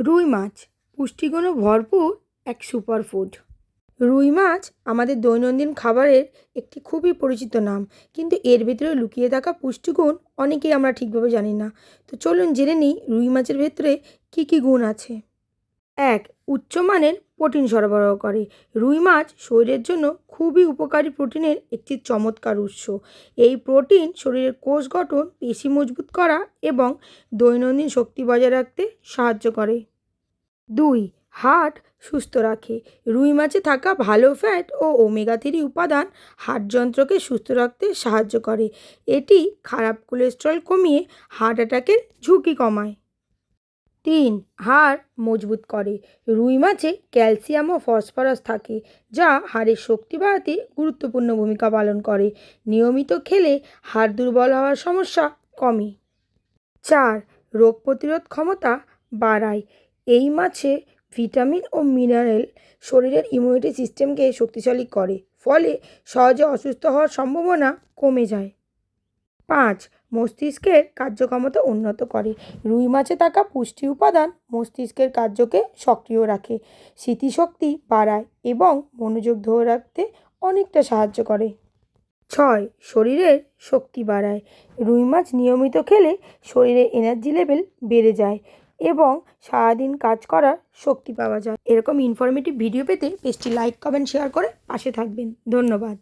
রুই মাছ পুষ্টিগুণে ভরপুর এক সুপারফুড। রুই মাছ আমাদের দৈনন্দিন খাবারের একটি খুবই পরিচিত নাম, কিন্তু এর ভেতরে লুকিয়ে থাকা পুষ্টিগুণ অনেকেই আমরা ঠিকভাবে জানি না। তো চলুন জেনে নিই রুই মাছের ভেতরে কী কী গুণ আছে। এক, উচ্চমানের প্রোটিন সরবরাহ করে। রুই মাছ শরীরের জন্য খুবই উপকারী প্রোটিনের একটি চমৎকার উৎস। এই প্রোটিন শরীরের কোষ গঠন, পেশি মজবুত করা এবং দৈনন্দিন শক্তি বজায় রাখতে সাহায্য করে। দুই, হার্ট সুস্থ রাখে। রুই মাছে থাকা ভালো ফ্যাট ও ওমেগা 3 উপাদান হার্টযন্ত্রকে সুস্থ রাখতে সাহায্য করে। এটি খারাপ কোলেস্টেরল কমিয়ে হার্ট অ্যাটাকের ঝুঁকি কমায়। তিন, হাড় মজবুত করে। রুই মাছে ক্যালসিয়াম ও ফসফরাস থাকে, যা হাড়ের শক্তি বাড়াতে গুরুত্বপূর্ণ ভূমিকা পালন করে। নিয়মিত খেলে হাড় দুর্বল হওয়ার সমস্যা কমে। চার, রোগ প্রতিরোধ ক্ষমতা বাড়ায়। এই মাছে ভিটামিন ও মিনারেল শরীরের ইমিউনিটি সিস্টেমকে শক্তিশালী করে, ফলে সহজে অসুস্থ হওয়ার সম্ভাবনা কমে যায়। পাঁচ, মস্তিষ্কের কার্যক্ষমতা উন্নত করে। রুই মাছে থাকা পুষ্টি উপাদান মস্তিষ্কের কার্যকে সক্রিয় রাখে, স্মৃতিশক্তি বাড়ায় এবং মনোযোগ ধরে রাখতে অনেকটা সাহায্য করে। ছয়, শরীরের শক্তি বাড়ায়। রুই মাছ নিয়মিত খেলে শরীরে এনার্জি লেভেল বেড়ে যায় এবং সারাদিন কাজ করার শক্তি পাওয়া যায়। এরকম ইনফরমেটিভ ভিডিও পেতে পেজটি লাইক, কমেন্ট, শেয়ার করে পাশে থাকবেন। ধন্যবাদ।